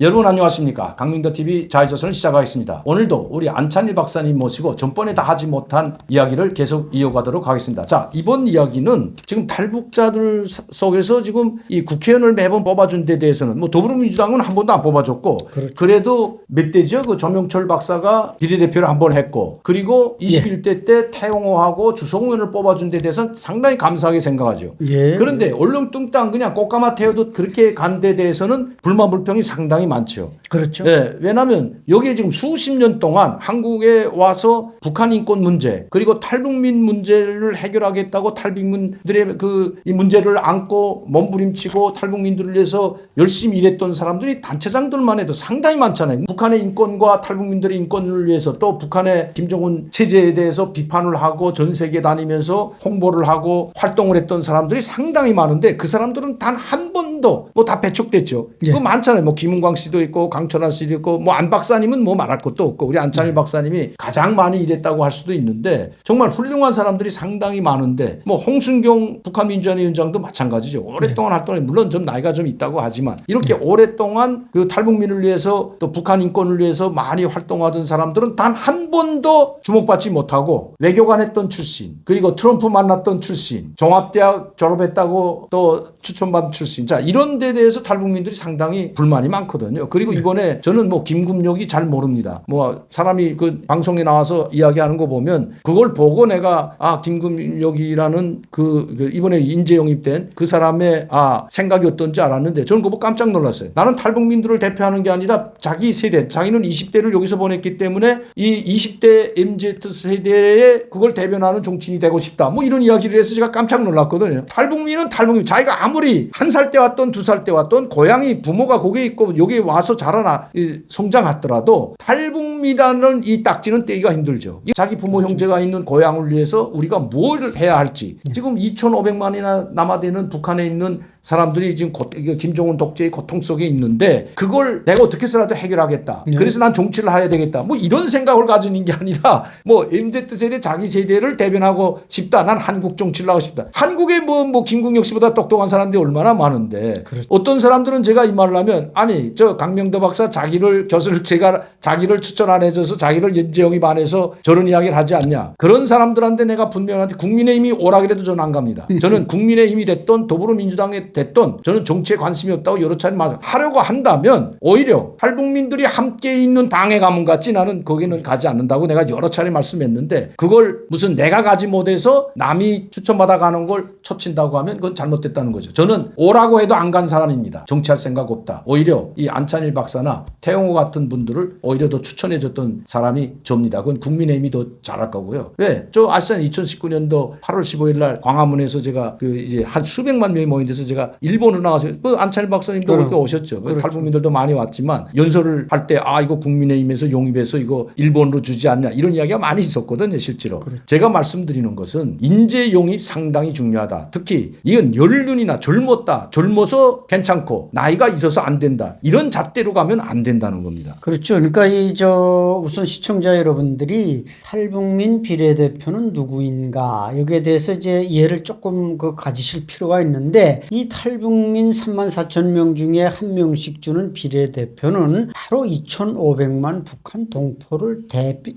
여러분 안녕하십니까. 강민더TV 자유조선을 시작하겠습니다. 오늘도 우리 안찬일 박사님 모시고 전번에 다 하지 못한 이야기를 계속 이어가도록 하겠습니다. 자, 이번 이야기는 지금 탈북자들 속에서 지금 이 국회의원을 매번 뽑아준 데 대해서는 뭐 더불어민주당은 한 번도 안 뽑아줬고 그렇죠. 그래도 몇 대죠? 그 조명철 박사가 비례대표를 한 번 했고 그리고 21대 때 태용호하고 주성우 의원을 뽑아준 데 대해서는 상당히 감사하게 생각하죠. 그런데 얼렁뚱땅 그냥 꽃가마 태워도 그렇게 간 데 대해서는 불만 불평이 상당히 많죠. 그렇죠. 네, 왜냐하면 여기에 지금 수십 년 동안 한국에 와서 북한 인권 문제 그리고 탈북민 문제를 해결하겠다고 탈북민들의 이 문제를 안고 몸부림치고 탈북민들을 위해서 열심히 일했던 사람들이 단체장들만 해도 상당히 많잖아요. 북한의 인권과 탈북민들의 인권을 위해서 또 북한의 김정은 체제에 대해서 비판을 하고 전 세계 다니면서 홍보를 하고 활동을 했던 사람들이 상당히 많은데 그 사람들은 단 한 번도 뭐 다 배척됐죠. 예. 그거 많잖아요. 뭐 김은광 씨도 있고 강철환 씨도 있고 뭐 안 박사님은 뭐 말할 것도 없고 우리 안찬일 박사님이 가장 많이 일했다고 할 수도 있는데 정말 훌륭한 사람들이 상당히 많은데 뭐 홍순경 북한민주화위원장도 마찬가지죠. 오랫동안 활동해 물론 좀 나이가 좀 있다고 하지만 이렇게 오랫동안 그 탈북민을 위해서 또 북한 인권을 위해서 많이 활동하던 사람들은 단 한 번도 주목받지 못하고 외교관 했던 출신 그리고 트럼프 만났던 출신 종합대학 졸업했다고 또 추천받은 출신 자 이런 데 대해서 탈북민들이 상당히 불만이 많거든요. 그리고 이번에 저는 뭐 김금력이 잘 모릅니다. 뭐 사람이 그 방송에 나와서 이야기하는 거 보면 그걸 보고 내가 김금력이라는 그 이번에 인재 영입된 그 사람의 생각이 어떤지 알았는데 저는 그거 보고 깜짝 놀랐어요. 나는 탈북민들을 대표하는 게 아니라 자기 세대 자기는 20대를 여기서 보냈기 때문에 이 20대 MZ 세대에 그걸 대변하는 정치인이 되고 싶다. 뭐 이런 이야기를 해서 제가 깜짝 놀랐거든요. 탈북민은 탈북민 자기가 아무리 한 살 때 왔던 두 살 때 왔던 고향이 부모가 거기에 있고 여기 와서 자라나 성장하더라도 탈북민이라는 이 딱지는 떼기가 힘들죠. 자기 부모 형제가 있는 고향을 위해서 우리가 뭘 해야 할지 지금 2,500만이나 남아되는 북한에 있는 사람들이 지금 김정은 독재의 고통 속에 있는데 그걸 내가 어떻게 해서라도 해결하겠다. 그래서 난 정치를 해야 되겠다. 뭐 이런 생각을 가지는 게 아니라 뭐 MZ세대 자기 세대를 대변하고 싶다. 난 한국 정치를 하고 싶다. 한국에 뭐 김국력 씨보다 똑똑한 사람들이 얼마나 많은데 그렇죠. 어떤 사람들은 제가 이 말을 하면 아니 저 강명도 박사 자기를 추천 안 해줘서 자기를 연재 영입 안 해서 저런 이야기를 하지 않냐. 그런 사람들한테 내가 분명한테 국민의힘이 오라그래도 저는 안 갑니다. 저는 국민의힘이 됐던 더불어민주당에 됐던 저는 정치에 관심이 없다고 여러 차례 하려고 한다면 오히려 탈북민들이 함께 있는 당에 가면 같지 나는 거기는 가지 않는다고 내가 여러 차례 말씀했는데 그걸 무슨 내가 가지 못해서 남이 추천받아 가는 걸 쳐친다고 하면 그건 잘못됐다는 거죠. 저는 오라고 해도 안 간 사람입니다. 정치할 생각 없다. 오히려 이 안찬일 박사나 태용호 같은 분들을 오히려 더 추천해줬던 사람이 접니다. 그건 국민의힘이 더 잘할 거고요. 왜? 저 아시잖아요. 2019년도 8월 15일 날 광화문에서 제가 이제 한 수백만 명이 모인 데서 제가 일본으로 나가서 안찬일 박사님도 그렇게 오셨죠. 그렇죠. 탈북민들도 많이 왔지만 연설을 할 때 이거 국민의힘에서 용입해서 이거 일본으로 주지 않냐 이런 이야기가 많이 있었거든요. 실제로. 그렇죠. 제가 말씀드리는 것은 인재 용입 상당히 중요하다. 특히 이건 연륜이나 젊어서 괜찮고 나이가 있어서 안 된다. 이런 잣대로 가면 안 된다는 겁니다. 그렇죠. 그러니까 우선 시청자 여러분들이 탈북민 비례대표는 누구인가 여기에 대해서 이제 이해를 조금 가지실 필요가 있는데 이 탈북민 34,000명 중에 한 명씩 주는 비례대표는 바로 2,500만 북한 동포를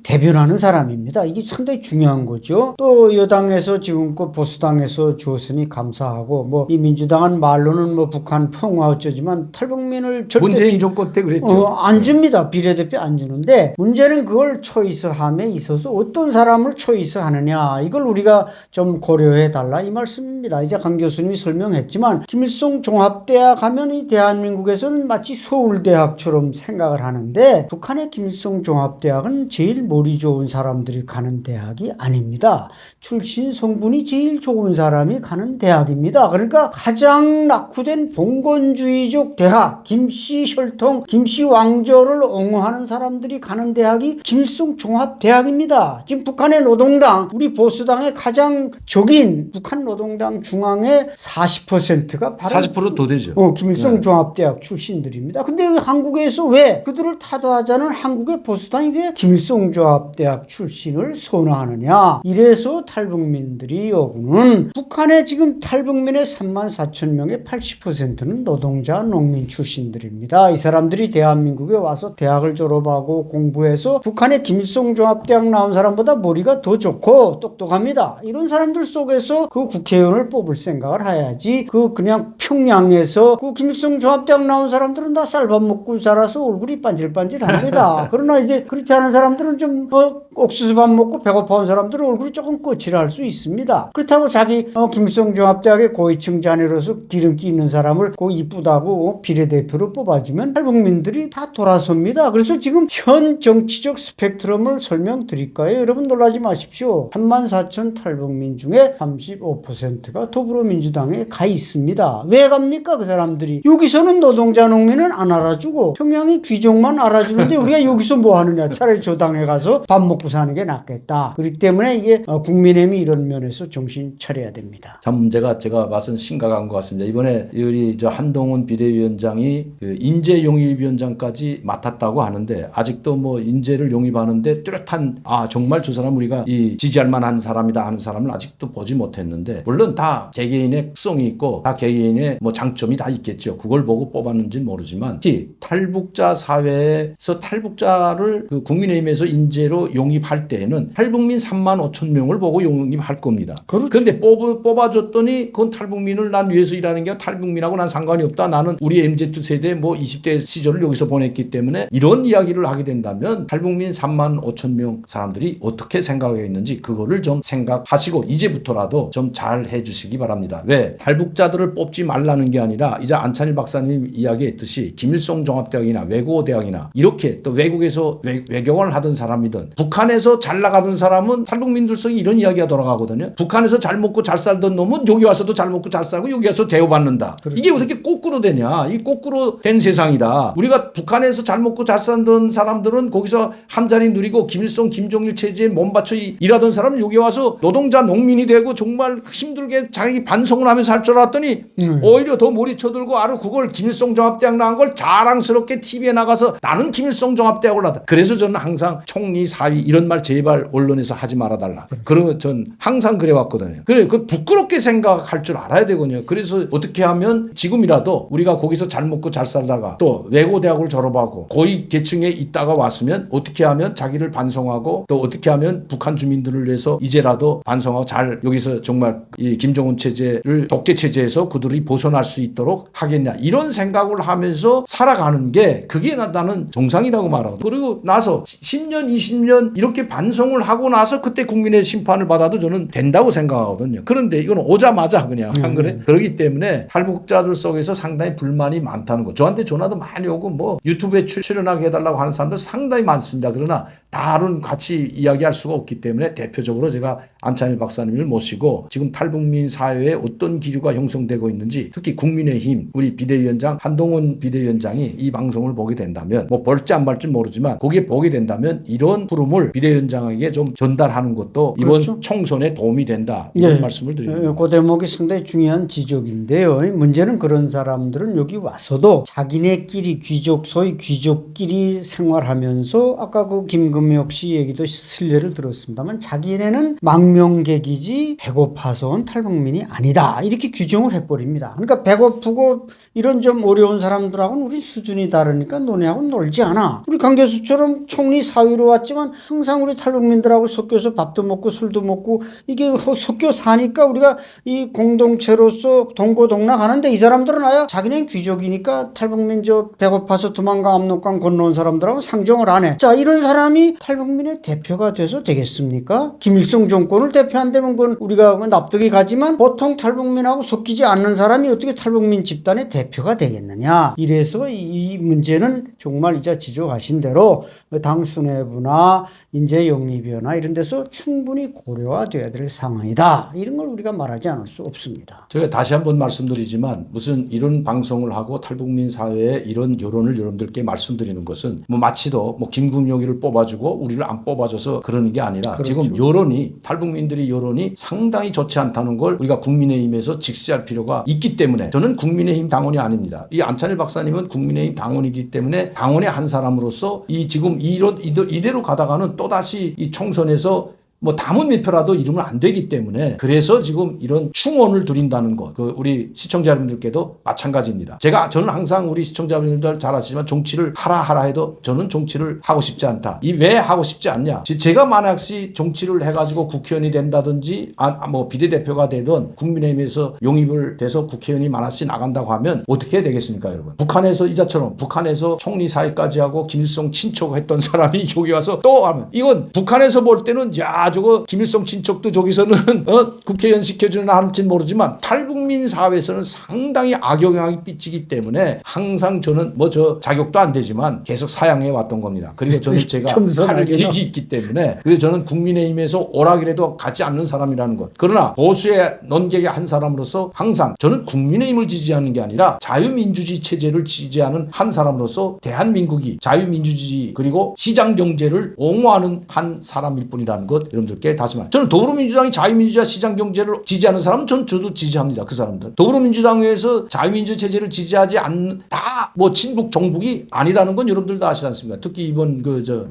대변하는 사람입니다. 이게 상당히 중요한 거죠. 또 여당에서 지금껏 보수당에서 주었으니 감사하고 뭐 이 민주당은 말로는 뭐 북한 평화 어쩌지만 탈북민을 절대 문재인 정권 때 그랬죠. 안 줍니다. 비례대표 안 주는데 문제는 그걸 초이스함에 있어서 어떤 사람을 초이스하느냐 이걸 우리가 좀 고려해 달라 이 말씀입니다. 이제 강 교수님이 설명했지만 김일성 종합대학 하면 이 대한민국에서는 마치 서울대학처럼 생각을 하는데 북한의 김일성 종합대학은 제일 머리 좋은 사람들이 가는 대학이 아닙니다. 출신 성분이 제일 좋은 사람이 가는 대학입니다. 그러니까 가장 낙후된 봉건주의적 대학 김씨 혈통 김씨 왕조를 옹호하는 사람들이 가는 대학이 김일성 종합대학입니다. 지금 북한의 노동당 우리 보수당의 가장 적인 북한 노동당 중앙의 40% 40%가 바로 40%도 되죠. 김일성 네. 종합대학 출신들입니다. 근데 한국에서 왜 그들을 타도하자는 한국의 보수당이 왜 김일성 종합대학 출신을 선호하느냐? 이래서 탈북민들이 요구는 북한에 지금 탈북민의 34,000명의 80%는 노동자, 농민 출신들입니다. 이 사람들이 대한민국에 와서 대학을 졸업하고 공부해서 북한의 김일성 종합대학 나온 사람보다 머리가 더 좋고 똑똑합니다. 이런 사람들 속에서 그 국회의원을 뽑을 생각을 해야지 그냥 평양에서 그 김일성 종합대학 나온 사람들은 다 쌀밥 먹고 자라서 얼굴이 반질반질합니다. 그러나 이제 그렇지 않은 사람들은 좀 옥수수밥 먹고 배고파온 사람들은 얼굴이 조금 거칠할 수 있습니다. 그렇다고 자기 김일성 종합대학의 고위층 자녀로서 기름기 있는 사람을 이쁘다고 비례대표로 뽑아주면 탈북민들이 다 돌아섭니다. 그래서 지금 현 정치적 스펙트럼을 설명드릴까요? 여러분 놀라지 마십시오. 34,000 탈북민 중에 35%가 더불어민주당에 가 있습니다. 왜 갑니까? 그 사람들이. 여기서는 노동자 농민은 안 알아주고 평양이 귀족만 알아주는데 우리가 여기서 뭐 하느냐. 차라리 저 당에 가서 밥 먹고 사는 게 낫겠다. 그렇기 때문에 이게 국민의힘이 이런 면에서 정신 차려야 됩니다. 참 문제가 제가 봐서는 심각한 것 같습니다. 이번에 우리 한동훈 비대위원장이 그 인재 용입위원장까지 맡았다고 하는데 아직도 뭐 인재를 용입하는데 뚜렷한 정말 저 사람 우리가 지지할 만한 사람이다 하는 사람을 아직도 보지 못했는데 물론 다 개개인의 특성이 있고 다 개개인의 뭐 장점이 다 있겠죠. 그걸 보고 뽑았는지는 모르지만 특히 탈북자 사회에서 탈북자를 그 국민의힘에서 인재로 용입할 때에는 탈북민 35,000명을 보고 용입할 겁니다. 그런데 뽑아줬더니 그건 탈북민을 난 위해서 일하는 게 탈북민하고 난 상관이 없다. 나는 우리 MZ세대 뭐 20대 시절을 여기서 보냈기 때문에 이런 이야기를 하게 된다면 탈북민 35,000명 사람들이 어떻게 생각하겠는지 그거를 좀 생각하시고 이제부터라도 좀 잘 해주시기 바랍니다. 왜? 탈북자들을 뽑지 말라는 게 아니라 이제 안찬일 박사님 이야기했듯이 김일성 종합대학이나 외국어대학이나 이렇게 또 외국에서 외교관을 하던 사람이든 북한에서 잘 나가던 사람은 탈북민들 속에 이런 이야기가 돌아가거든요. 북한에서 잘 먹고 잘 살던 놈은 여기 와서도 잘 먹고 잘 살고 여기 와서 대우받는다. 그렇죠. 이게 어떻게 거꾸로 되냐. 이 거꾸로 된 세상이다. 우리가 북한에서 잘 먹고 잘 살던 사람들은 거기서 한 자리 누리고 김일성 김정일 체제에 몸바쳐 일하던 사람은 여기 와서 노동자 농민이 되고 정말 힘들게 자기 반성을 하면서 할 줄 알았더니 오히려 더 머리 쳐들고 그걸 김일성 종합대학 나온 걸 자랑스럽게 TV에 나가서 나는 김일성 종합대학을 나왔다. 그래서 저는 항상 총리 사위 이런 말 제발 언론에서 하지 말아달라. 그러면 전 항상 그래왔거든요. 그래 그 부끄럽게 생각할 줄 알아야 되거든요. 그래서 어떻게 하면 지금이라도 우리가 거기서 잘 먹고 잘 살다가 또 외고대학을 졸업하고 고위 계층에 있다가 왔으면 어떻게 하면 자기를 반성하고 또 어떻게 하면 북한 주민들을 위해서 이제라도 반성하고 잘 여기서 정말 이 김정은 체제를 독재 체제에서 그들이 벗어날 수 있도록 하겠냐 이런 생각을 하면서 살아가는 게 그게 나는 정상이라고 말하고 그리고 나서 10년 20년 이렇게 반성을 하고 나서 그때 국민의 심판을 받아도 저는 된다고 생각하거든요. 그런데 이건 오자마자 그냥 한 거네. 그렇기 때문에 탈북자들 속에서 상당히 불만이 많다는 거. 저한테 전화도 많이 오고 뭐 유튜브에 출연하게 해달라고 하는 사람들 상당히 많습니다. 그러나 다른 같이 이야기할 수가 없기 때문에 대표적으로 제가 안찬일 박사님을 모시고 지금 탈북민 사회에 어떤 기류가 형성되고 있는지 특히 국민의힘 우리 비대위원장 한동훈 비대위원장이 이 방송을 보게 된다면 뭐 볼지 안 볼지 모르지만 거기에 보게 된다면 이런 흐름을 비대위원장에게 좀 전달하는 것도 이번 그렇죠. 총선에 도움이 된다 이런 말씀을 드립니다. 그 대목이 상당히 중요한 지적인데요. 문제는 그런 사람들은 여기 와서도 자기네끼리 소위 귀족끼리 생활하면서 아까 그 김금혁 씨 얘기도 실례를 들었습니다만 자기네는 망명객이지 배고파서 온 탈북민이 아니다. 이렇게 규정을 해버립니다. 그러니까 배고프고 이런 좀 어려운 사람들하고는 우리 수준이 다르니까 너네하고는 놀지 않아. 우리 강 교수처럼 총리 사위로 왔지만 항상 우리 탈북민들하고 섞여서 밥도 먹고 술도 먹고 이게 섞여 사니까 우리가 이 공동체로서 동고동락하는데 이 사람들은 아야 자기는 귀족이니까 탈북민 배고파서 도망가 압록강 건너온 사람들하고 상종을 안 해. 자, 이런 사람이 탈북민의 대표가 돼서 되겠습니까? 김일성 정권을 대표한다면 그건 우리가 납득이 가지만 보통 탈북민하고 섞이지 않는 사람이 어떻게 탈북민 집단의 대표가 되겠느냐. 이래서 이 문제는 정말 이제 지적하신 대로 당 수뇌부나 인재 영입위원회나 이런 데서 충분히 고려가 돼야 될 상황이다. 이런 걸 우리가 말하지 않을 수 없습니다. 제가 다시 한번 말씀드리지만 무슨 이런 방송을 하고 탈북민 사회에 이런 여론을 여러분들께 말씀드리는 것은 뭐 마치도 뭐 김금혁이를 뽑아주고 우리를 안 뽑아줘서 그러는 게 아니라 그렇죠. 지금 여론이 탈북민들의 여론이 상당히 좋지 않다는 걸 우리가 국민의힘에서 직시할 필요가 필요가 있기 때문에 저는 국민의힘 당원이 아닙니다. 이 안찬일 박사님은 국민의힘 당원이기 때문에 당원의 한 사람으로서 이 지금 이대로 가다가는 또다시 이 총선에서 뭐 담은 몇 표라도 이루면 안 되기 때문에 그래서 지금 이런 충원을 드린다는 것, 그 우리 시청자 여러분들께도 마찬가지입니다. 저는 항상 우리 시청자 여러분들 잘 아시지만 정치를 하라 해도 저는 정치를 하고 싶지 않다. 이 왜 하고 싶지 않냐? 제가 만약시 정치를 해가지고 국회의원이 된다든지 뭐 비례대표가 되든 국민의힘에서 용입을 돼서 국회의원이 만화씩 나간다고 하면 어떻게 해야 되겠습니까, 여러분? 북한에서 이자처럼 북한에서 총리 사회까지 하고 김일성 친척했던 사람이 여기 와서 또 하면 이건 북한에서 볼 때는 야 저거 김일성 친척도 저기서는 국회의원 시켜주나 할지는 모르지만 탈북민 사회에서는 상당히 악영향이 삐치기 때문에 항상 저는 뭐 저 자격도 안 되지만 계속 사양해 왔던 겁니다. 그리고 저는 제가 할 일이 있기 때문에 그래서 저는 국민의힘에서 오락이라도 가지 않는 사람이라는 것. 그러나 보수의 논객의 한 사람으로서 항상 저는 국민의힘을 지지하는 게 아니라 자유민주주의 체제를 지지하는 한 사람으로서 대한민국이 자유민주주의 그리고 시장경제를 옹호하는 한 사람일 뿐이라는 것 여러분들께 다시 말합니다. 저는 더불어민주당이 자유민주주의 시장경제를 지지하는 사람은 저도 지지합니다. 그 사람들. 더불어민주당에서 자유민주 체제를 지지하지 않는 다 뭐 친북 정북이 아니라는 건 여러분들 다 아시지 않습니까? 특히 이번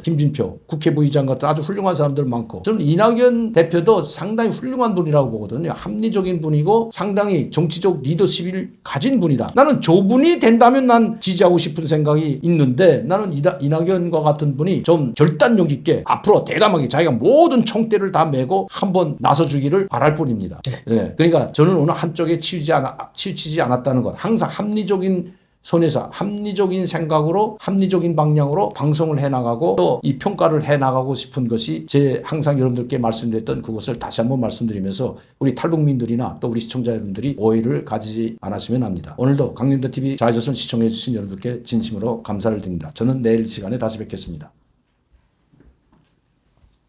김진표 국회 부의장 같은 아주 훌륭한 사람들 많고 저는 이낙연 대표도 상당히 훌륭한 분이라고 보거든요. 합리적인 분이고 상당히 정치적 리더십을 가진 분이다. 나는 저분이 된다면 난 지지하고 싶은 생각이 있는데 나는 이낙연과 같은 분이 좀 결단력 있게 앞으로 대담하게 자기가 모든 총대를 다 메고 한번 나서주기를 바랄 뿐입니다. 네. 그러니까 저는 어느 한쪽에 치우치지 않았다는 것. 항상 합리적인 선에서 합리적인 생각으로 합리적인 방향으로 방송을 해나가고 또 이 평가를 해나가고 싶은 것이 제 항상 여러분들께 말씀드렸던 그것을 다시 한번 말씀드리면서 우리 탈북민들이나 또 우리 시청자 여러분들이 오해를 가지지 않았으면 합니다. 오늘도 강림도TV 자유조선 시청해 주신 여러분들께 진심으로 감사를 드립니다. 저는 내일 시간에 다시 뵙겠습니다.